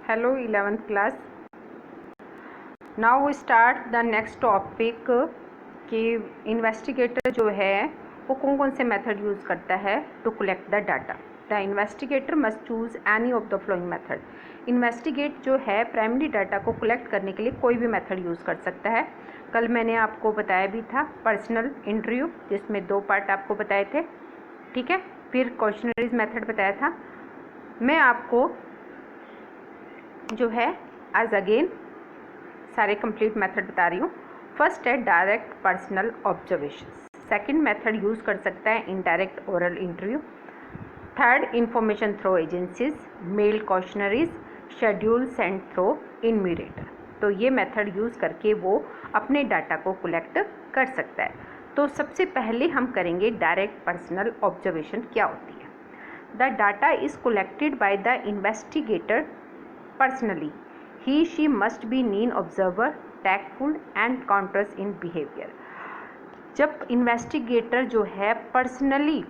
Hello 11th class. Now we start the next topic कि investigator जो है वो कौन कौन से मेथड यूज़ करता है to collect the data. The investigator must choose any of the following method. Investigate जो है प्राइमरी डाटा को कलेक्ट करने के लिए कोई भी मेथड यूज़ कर सकता है. कल मैंने आपको बताया भी था पर्सनल इंटरव्यू जिसमें 2 पार्ट आपको बताए थे. ठीक है, फिर क्वेश्चनरीज मेथड बताया था. मैं आपको जो है आज अगेन सारे कंप्लीट मेथड बता रही हूँ. फर्स्ट है direct personal observation. Second method use कर सकता है indirect oral interview. Third information through agencies, mail questionnaires, schedule send through enumerator. तो ये मेथड यूज़ करके वो अपने डाटा को कलेक्ट कर सकता है. तो सबसे पहले हम करेंगे डायरेक्ट पर्सनल ऑब्जर्वेशन क्या होती है. The data is collected by the investigator personally. She must be keen observer, tactful and conscious in behavior. जब इन्वेस्टिगेटर जो है पर्सनली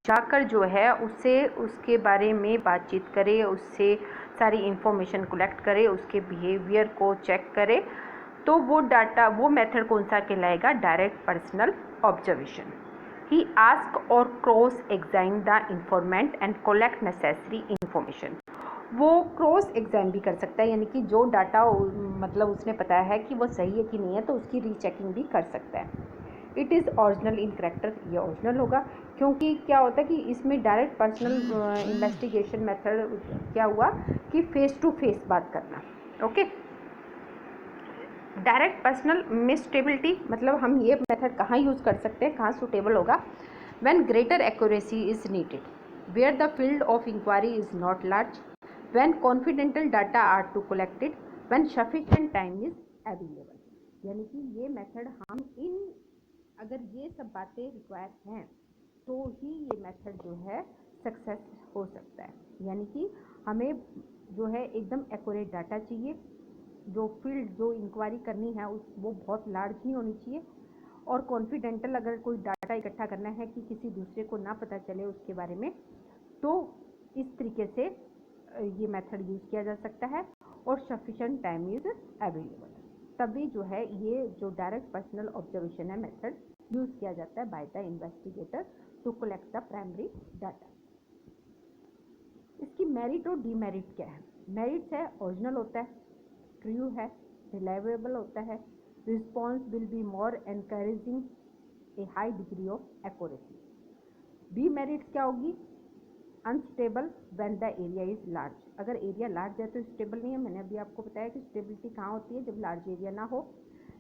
जाकर जो है उससे उसके बारे में बातचीत करे, उससे सारी इंफॉर्मेशन कलेक्ट करे, उसके बिहेवियर को चेक करे, तो वो डाटा वो मेथड कौन सा कहलाएगा? Direct personal observation. He ask और cross examine the informant and collect necessary information. वो क्रॉस एग्जाम भी कर सकता है, यानी कि जो डाटा मतलब उसने बताया है कि वो सही है कि नहीं है तो उसकी रीचेकिंग भी कर सकता है. It is original in character. ये ओरिजिनल होगा क्योंकि क्या होता है कि इसमें डायरेक्ट पर्सनल इन्वेस्टिगेशन मेथड क्या हुआ कि फेस टू फेस बात करना. ओके. डायरेक्ट पर्सनल में स्टेबिलिटी मतलब हम ये मेथड कहाँ यूज़ कर सकते हैं, कहाँ सुटेबल होगा? When greater accuracy is needed, where the field of inquiry is not large, when confidential data are to collected, when sufficient time is available. यानी कि ये मेथड हम अगर ये सब बातें रिक्वायर हैं तो ही ये मेथड जो है सक्सेस हो सकता है. यानी कि हमें जो है एकदम एक्यूरेट डाटा चाहिए, जो फील्ड जो इंक्वायरी करनी है वो बहुत लार्ज नहीं होनी चाहिए, और कॉन्फिडेंटल अगर कोई डाटा इकट्ठा करना है कि किसी दूसरे को ना पता चले उसके बारे में, तो इस तरीके से ये मेथड यूज़ किया जा सकता है. और सफिशेंट टाइम इज़ अवेलेबल, तभी जो है ये जो डायरेक्ट पर्सनल ऑब्जर्वेशन है मेथड यूज़ किया जाता है by the investigator to collect the primary data. इसकी मेरिट और डीमेरिट क्या है? मेरिट्स है ओरिजिनल होता है, ट्रू है, रिलायबल होता है, response will be more encouraging A high degree of accuracy. Demerits क्या होगी? Unstable when the area is large. अगर एरिया लार्ज है तो स्टेबल नहीं है. मैंने अभी आपको बताया कि स्टेबिलिटी कहाँ होती है? जब लार्ज एरिया ना हो.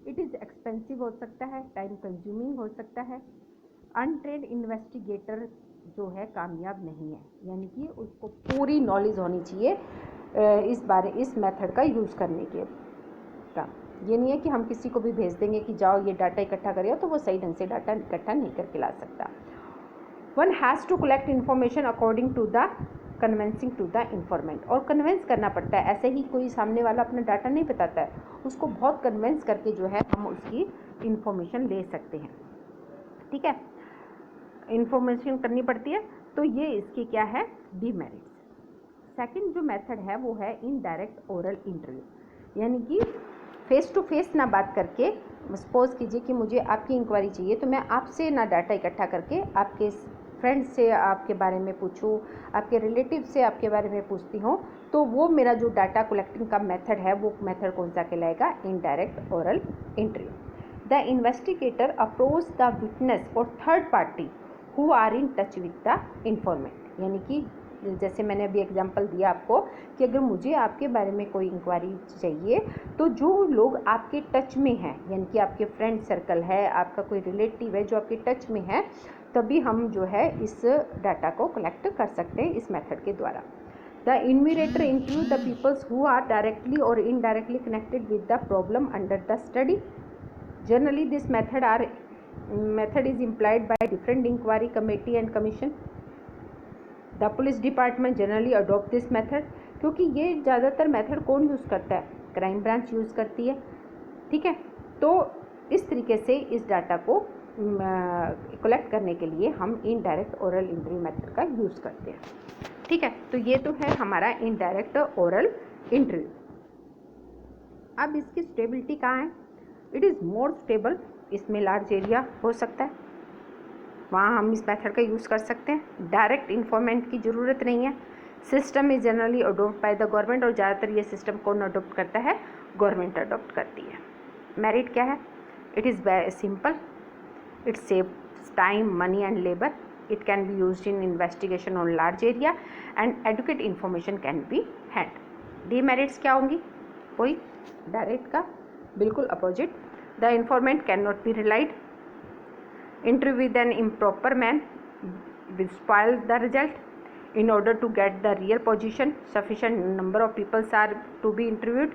इट इज़ एक्सपेंसिव हो सकता है, टाइम कंज्यूमिंग हो सकता है. अनट्रेन्ड इन्वेस्टिगेटर जो है कामयाब नहीं है, यानी कि उसको पूरी नॉलेज होनी चाहिए इस मेथड का यूज़ करने के का. ये नहीं है कि हम किसी को भी भेज देंगे कि जाओ ये डाटा इकट्ठा करिए, तो वो सही ढंग से डाटा इकट्ठा नहीं करके ला सकता. One has to collect information according to the convincing to the informant. और कन्विंस करना पड़ता है. ऐसे ही कोई सामने वाला अपना डाटा नहीं बताता है, उसको बहुत कन्विंस करके जो है हम उसकी इंफॉर्मेशन ले सकते हैं. ठीक है, इंफॉर्मेशन करनी पड़ती है. तो ये इसकी क्या है? डीमेरिट्स. सेकंड जो मेथड है वो है इनडायरेक्ट ओरल इंटरव्यू, यानी कि फेस टू फेस ना बात करके. सपोज कीजिए कि मुझे आपकी इंक्वायरी चाहिए, तो मैं आपसे ना डाटा इकट्ठा करके आपके फ्रेंड से आपके बारे में पूछूं, आपके रिलेटिव से आपके बारे में पूछती हूँ, तो वो मेरा जो डाटा कलेक्टिंग का मेथड है वो मेथड कौन सा कहलाएगा? Indirect oral interview. The investigator approach the witness और third party who are in touch with the informant. यानी कि जैसे मैंने अभी एग्जांपल दिया आपको कि अगर मुझे आपके बारे में कोई इंक्वायरी चाहिए, तो जो लोग आपके टच में हैं, यानी कि आपके फ्रेंड सर्कल है, आपका कोई रिलेटिव है जो आपके टच में है, तभी हम जो है इस डाटा को कलेक्ट कर सकते हैं इस मेथड के द्वारा. The enumerator include the peoples who are directly और indirectly connected with the problem under the study. Generally this method is implied by different inquiry committee and commission. The police department generally adopt this method. क्योंकि ये ज़्यादातर method कौन use करता है? Crime branch use करती है. ठीक है, तो इस तरीके से इस डाटा को कलेक्ट करने के लिए हम इनडायरेक्ट ओरल इंटरव्यू मेथड का यूज़ करते हैं. ठीक है, तो ये तो है हमारा इनडायरेक्ट ओरल इंटरव्यू। अब इसकी स्टेबिलिटी कहाँ है? इट इज़ मोर स्टेबल, इसमें लार्ज एरिया हो सकता है, वहाँ हम इस मेथड का यूज़ कर सकते हैं। डायरेक्ट इन्फॉर्मेंट की ज़रूरत नहीं है। System is generally adopt by the government, और ज़्यादातर ये सिस्टम कौन अडोप्ट करता है? गवर्नमेंट अडोप्ट करती है। मेरिट क्या है? It is simple, it saves time, money and labour, it can be used in investigation on large area and adequate information can be had. Demerits क्या होंगी? कोई डायरेक्ट का बिल्कुल opposite, the informant can not be relied, interview with an improper man will spoil the result. In order to get the real position, sufficient number of people are to be interviewed.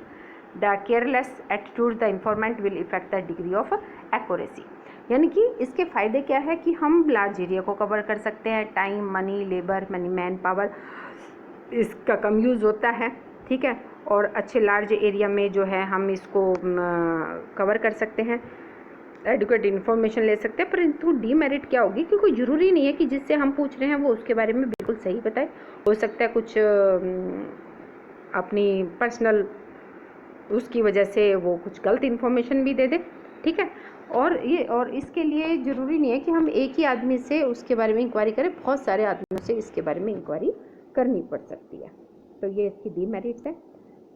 The careless attitude the informant will affect the degree of accuracy. यानी कि इसके फ़ायदे क्या है कि हम large area को cover कर सकते हैं, time, money, labour, man power इसका कम यूज़ होता है, ठीक है, और अच्छे लार्ज एरिया में जो है हम इसको कवर कर सकते हैं, एडुकेट इन्फॉर्मेशन ले सकते हैं। परंतु डीमेरिट क्या होगी कि कोई ज़रूरी नहीं है कि जिससे हम पूछ रहे हैं वो उसके बारे में बिल्कुल सही बताए, हो सकता है कुछ अपनी पर्सनल उसकी वजह से वो कुछ गलत इन्फॉर्मेशन भी दे दे, ठीक है। और इसके लिए ज़रूरी नहीं है कि हम एक ही आदमी से उसके बारे में इंक्वायरी करें, बहुत सारे आदमियों से इसके बारे में इंक्वायरी करनी पड़ सकती है। तो ये इसकी डीमेरिट्स है।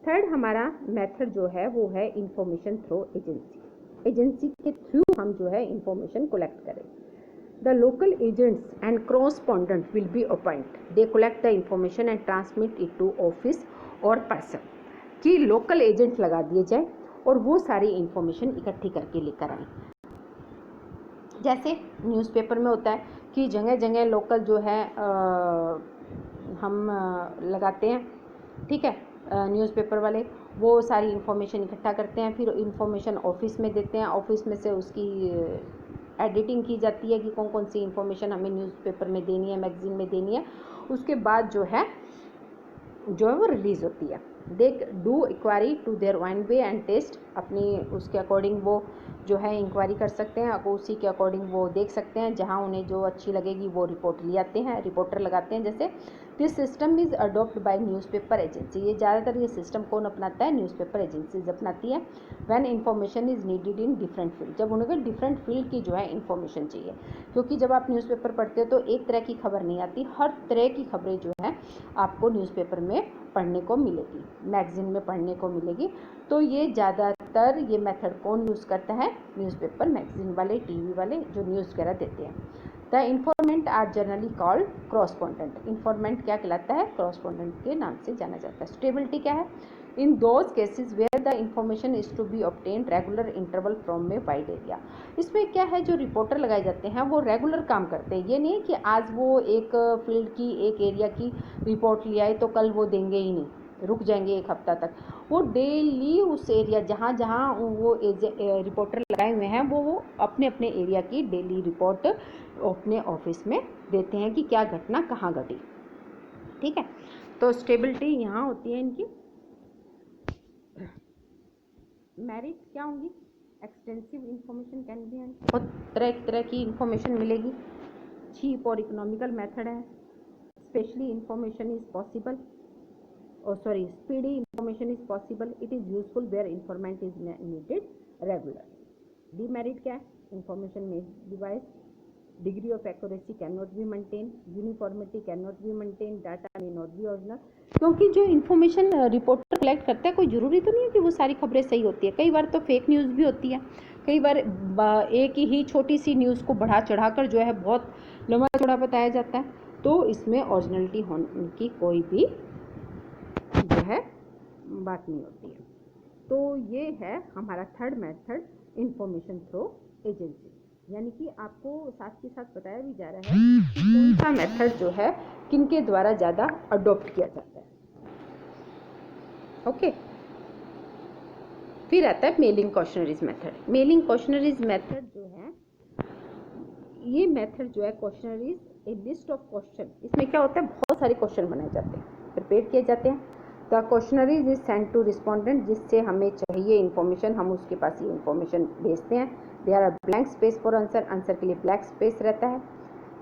थर्ड हमारा मेथड जो है वो है इंफॉर्मेशन थ्रू एजेंसी। एजेंसी के थ्रू हम जो है इंफॉर्मेशन कलेक्ट करें। The local agents and correspondent will be appoint, they collect the information and transmit it to office और पर्सन, कि लोकल एजेंट लगा दिए जाए और वो सारी इंफॉर्मेशन इकट्ठी करके लेकर आए। जैसे न्यूज़पेपर में होता है कि जगह जगह लोकल जो है हम लगाते हैं, ठीक है, न्यूज़पेपर वाले वो सारी इन्फॉर्मेशन इकट्ठा करते हैं, फिर इन्फॉर्मेशन ऑफिस में देते हैं, ऑफिस में से उसकी एडिटिंग की जाती है कि कौन कौन सी इन्फॉर्मेशन हमें न्यूज़पेपर में देनी है, मैगज़ीन में देनी है, उसके बाद जो है वो रिलीज़ होती है। They do inquiry to their own way and test, अपनी उसके अकॉर्डिंग वो जो है इंक्वायरी कर सकते हैं, उसी के अकॉर्डिंग वो देख सकते हैं, जहां उन्हें जो अच्छी लगेगी वो रिपोर्ट ले आते हैं, रिपोर्टर लगाते हैं। जैसे this system is adopt by newspaper agency, ये ज़्यादातर ये सिस्टम कौन अपनाता है? न्यूज़पेपर एजेंसीज अपनाती है। When information is needed in different field, जब उन्हें डिफरेंट फील्ड की जो है इन्फॉर्मेशन चाहिए, क्योंकि जब आप न्यूज़पेपर पढ़ते हो तो एक तरह की खबर नहीं आती, हर तरह की खबरें जो है आपको न्यूज़पेपर में पढ़ने को मिलेगी, मैगज़ीन में पढ़ने को मिलेगी। तो ये ज़्यादातर ये मेथड कौन यूज़ करता है? न्यूज़पेपर, मैगज़ीन वाले, टीवी वाले जो न्यूज़ वगैरह देते हैं। The informant are generally called correspondent, informant क्या कहलाता है? क्रॉसपॉन्डेंट के नाम से जाना जाता है। स्टेबिलिटी क्या है? In those cases where the information is to be obtained regular interval from a wide area. इसमें क्या है, जो रिपोर्टर लगाए जाते हैं वो रेगुलर काम करते हैं, ये नहीं कि आज वो एक फील्ड की, एक एरिया की रिपोर्ट ले आए तो कल वो देंगे ही नहीं, रुक जाएंगे एक हफ्ता तक। वो डेली उस एरिया जहाँ जहाँ वो रिपोर्टर लगाए हुए हैं वो अपने अपने एरिया की डेली रिपोर्ट अपने ऑफिस में देते हैं कि क्या घटना कहाँ घटी, ठीक है। तो स्टेबिलिटी यहाँ होती है इनकी। मेरिट क्या होंगी? एक्सटेंसिव इंफॉर्मेशन कैन बी, बहुत तरह की इंफॉर्मेशन मिलेगी। चीप और इकोनॉमिकल मेथड है। Specially information is possible, speedy information is possible. It is useful where informant is needed regular. Demerit क्या है? Information may be biased, degree of accuracy cannot be maintained, uniformity cannot be maintained, data may not be original। क्योंकि जो information reporter collect करता है कोई ज़रूरी तो नहीं है कि वो सारी खबरें सही होती है, कई बार तो फेक न्यूज़ भी होती है, कई बार एक ही छोटी सी न्यूज़ को बढ़ा चढ़ाकर जो है बहुत लंबा चौड़ा बताया जाता है, तो इसमें ओरिजिनलिटी होने की कोई भी जो है बात नहीं होती है। तो ये है हमारा third method, information through agency. यानी कि आपको साथ के साथ बताया भी जा रहा है कि कौन सा मेथड जो है किनके द्वारा ज़्यादा अडॉप्ट किया जाता है। ओके, फिर आता है mailing questionnaires method. Mailing questionnaires method जो है, ये मेथड जो है questionnaires A list of question, इसमें क्या होता है, बहुत सारे क्वेश्चन बनाए जाते हैं, प्रिपेयर किए जाते हैं। The questionnaires is send to respondent, जिससे हमें चाहिए इन्फॉर्मेशन हम उसके पास ये इन्फॉर्मेशन भेजते हैं। There are blank space for answer, answer के लिए ब्लैंक स्पेस रहता है।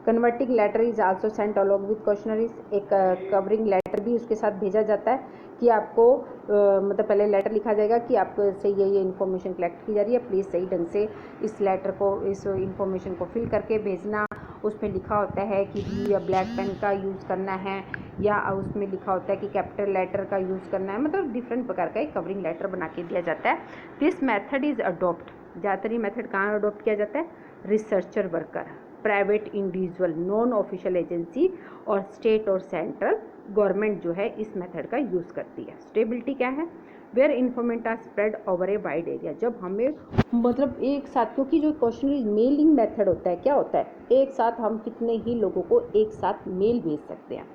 Converting letter is also sent along with questionnaires, एक कवरिंग लेटर लेटर भी उसके साथ भेजा जाता है कि आपको मतलब पहले लेटर लिखा जाएगा कि आपको से ये इन्फॉर्मेशन कलेक्ट की जा रही है, प्लीज़ सही ढंग से इस लेटर को, इस इन्फॉर्मेशन को फिल करके भेजना। उसमें लिखा होता है कि या ब्लैक पेन का यूज़ करना है, या उसमें लिखा होता है कि कैपिटल लेटर का यूज़ करना है, मतलब डिफरेंट प्रकार का एक कवरिंग लेटर बना के दिया जाता है। दिस मेथड इज़ अडॉप्ट, ज़्यादातर ये मेथड कहाँ अडॉप्ट किया जाता है? Researcher worker, private individual, non official agency और स्टेट और सेंट्रल गवर्नमेंट जो है इस मेथड का यूज़ करती है। स्टेबिलिटी क्या है? Where informant are spread over a wide area, जब हमें मतलब एक साथ, क्योंकि जो क्वेश्चन मेलिंग मेथड होता है, क्या होता है, एक साथ हम कितने ही लोगों को एक साथ मेल भेज सकते हैं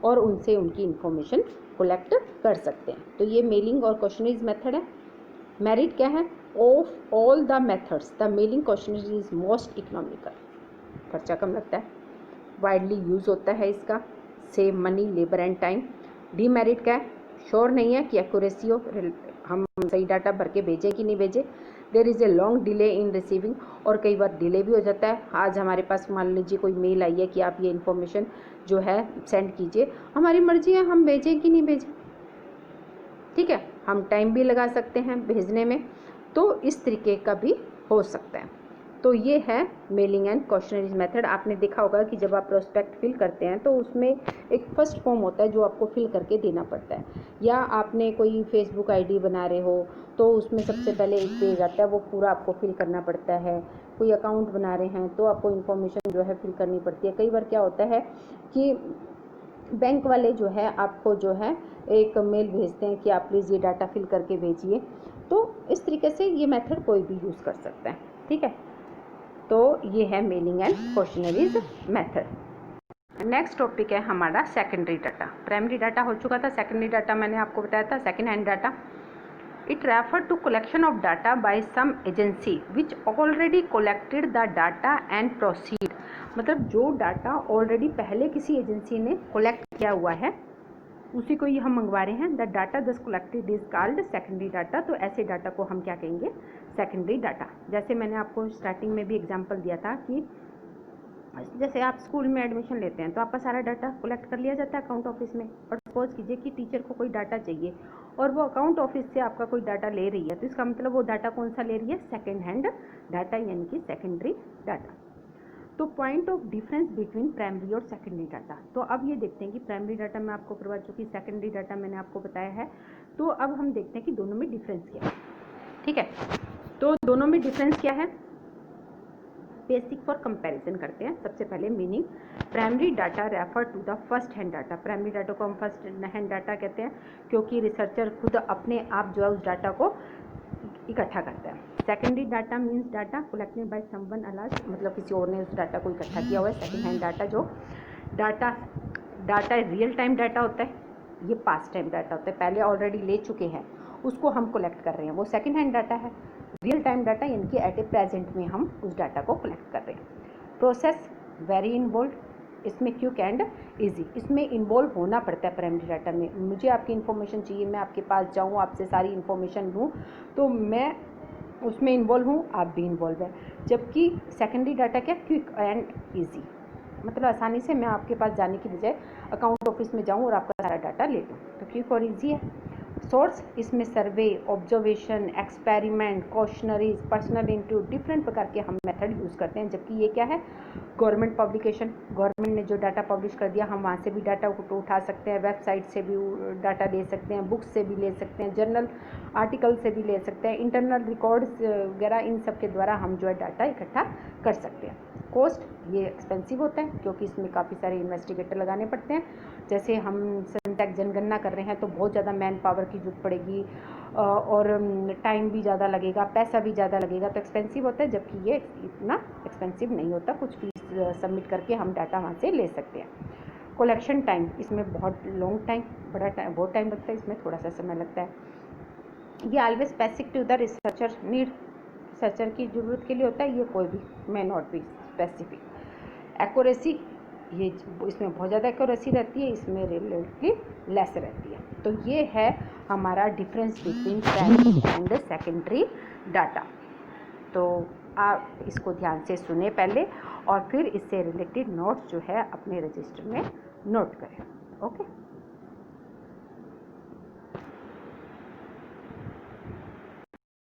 और उनसे उनकी इन्फॉर्मेशन कलेक्ट कर सकते हैं। तो ये मेलिंग और क्वेश्चनरीज मेथड है। मेरिट क्या है? Of all the methods the mailing questionnaires is most economical, खर्चा कम लगता है, वाइडली यूज़ होता है इसका, save money, labour and time. Demerit क्या है? श्योर नहीं है कि एक्यूरेसी हो, हम सही डाटा भर के भेजें कि नहीं भेजें। There is a long delay in receiving, और कई बार डिले भी हो जाता है। आज हमारे पास मान लीजिए कोई मेल आई है कि आप ये इन्फॉर्मेशन जो है सेंड कीजिए, हमारी मर्जी है हम भेजें कि नहीं भेजें, ठीक है, हम टाइम भी लगा सकते हैं भेजने में, तो इस तरीके का भी हो सकता है। तो ये है मेलिंग एंड क्वेश्चनरीज मेथड। आपने देखा होगा कि जब आप प्रोस्पेक्ट फिल करते हैं तो उसमें एक फर्स्ट फॉर्म होता है जो आपको फिल करके देना पड़ता है, या आपने कोई फेसबुक आईडी बना रहे हो तो उसमें सबसे पहले एक पेज आता है, वो पूरा आपको फिल करना पड़ता है। कोई अकाउंट बना रहे हैं तो आपको इन्फॉर्मेशन जो है फिल करनी पड़ती है। कई बार क्या होता है कि बैंक वाले जो है आपको जो है एक मेल भेजते हैं कि आप प्लीज़ ये डाटा फिल करके भेजिए, तो इस तरीके से ये मेथड कोई भी यूज़ कर सकता है, ठीक है। तो ये है mailing and questionnaires method. Next topic है हमारा सेकेंडरी डाटा। प्राइमरी डाटा हो चुका था, सेकेंडरी डाटा मैंने आपको बताया था, second hand data. It refer to collection of data by some agency which already collected the data and proceed, मतलब जो डाटा ऑलरेडी पहले किसी एजेंसी ने कलेक्ट किया हुआ है उसी को ही हम मंगवा रहे हैं। द डाटा दस collected is called secondary data. तो ऐसे डाटा को हम क्या कहेंगे? Secondary data. जैसे मैंने आपको स्टार्टिंग में भी एग्जांपल दिया था कि जैसे आप स्कूल में एडमिशन लेते हैं तो आपका सारा डाटा कलेक्ट कर लिया जाता है अकाउंट ऑफिस में, और सपोज कीजिए कि टीचर को कोई डाटा चाहिए और वो अकाउंट ऑफिस से आपका कोई डाटा ले रही है, तो इसका मतलब वो डाटा कौन सा ले रही है? सेकेंड हैंड डाटा, यानी कि सेकेंडरी डाटा। तो point of difference between primary और सेकेंडरी डाटा। तो अब ये देखते हैं कि प्राइमरी डाटा मैं आपको करवा चुकी, सेकेंडरी डाटा मैंने आपको बताया है, तो अब हम देखते हैं कि दोनों में डिफरेंस क्या है, ठीक है। तो दोनों में डिफरेंस क्या है? बेसिक फॉर कंपैरिजन करते हैं। सबसे पहले meaning, primary data refer to the first hand data. Primary data को हम फर्स्ट हैंड डाटा कहते हैं क्योंकि रिसर्चर खुद अपने आप जो है उस डाटा को इकट्ठा करता है। Secondary data means data collected by someone else, मतलब किसी और ने उस डाटा को इकट्ठा किया हुआ है। सेकेंड हैंड डाटा जो डाटा रियल टाइम डाटा होता है, ये पास्ट टाइम डाटा होता है, पहले ऑलरेडी ले चुके हैं उसको हम कलेक्ट कर रहे हैं, वो सेकेंड हैंड डाटा है। रियल टाइम डाटा यानी कि एट ए प्रेजेंट में हम उस डाटा को कलेक्ट कर रहे हैं। प्रोसेस वेरी इन्वॉल्व, इसमें क्विक एंड इजी, इसमें इन्वॉल्व होना पड़ता है प्राइमरी डाटा में। मुझे आपकी इन्फॉर्मेशन चाहिए, मैं आपके पास जाऊँ, आपसे सारी इन्फॉर्मेशन लूँ, तो मैं उसमें इन्वॉल्व हूँ, आप भी इन्वॉल्व हैं। जबकि सेकेंडरी डाटा क्या? क्विक एंड ईजी, मतलब आसानी से मैं आपके पास जाने की बजाय अकाउंट ऑफिस में जाऊँ और आपका सारा डाटा ले लूँ, तो क्विक और ईजी है। सोर्स, इसमें survey, observation, experiment, questionnaires, personal interview, different प्रकार के हम मेथड यूज़ करते हैं। जबकि ये क्या है? गवर्नमेंट पब्लिकेशन, गवर्नमेंट ने जो डाटा पब्लिश कर दिया हम वहाँ से भी डाटा उठा सकते हैं, वेबसाइट से भी डाटा ले सकते हैं, बुक्स से भी ले सकते हैं, जर्नल आर्टिकल से भी ले सकते हैं, इंटरनल रिकॉर्ड्स वगैरह, इन सब के द्वारा हम जो है डाटा इकट्ठा कर सकते हैं। कॉस्ट, ये एक्सपेंसिव होता है क्योंकि इसमें काफ़ी सारे इन्वेस्टिगेटर लगाने पड़ते हैं। जैसे हम सेंटेक्स जनगणना कर रहे हैं तो बहुत ज़्यादा मैन पावर की जरूरत पड़ेगी और टाइम भी ज़्यादा लगेगा, पैसा भी ज़्यादा लगेगा, तो एक्सपेंसिव होता है। जबकि ये इतना एक्सपेंसिव नहीं होता, कुछ फीस सबमिट करके हम डाटा वहाँ से ले सकते हैं। कलेक्शन टाइम, इसमें बहुत लॉन्ग टाइम, बहुत टाइम लगता है, इसमें थोड़ा सा समय लगता है। ये always specific to the researcher need, researcher की ज़रूरत के लिए होता है, ये कोई भी may not be specific. Accuracy, ये इसमें बहुत ज़्यादा एक्यूरेसी रहती है, इसमें रिलेटिवली लेस रहती है। तो ये है हमारा difference between primary and secondary data. तो आप इसको ध्यान से सुने पहले और फिर इससे रिलेटेड नोट्स जो है अपने रजिस्टर में नोट करें। ओके।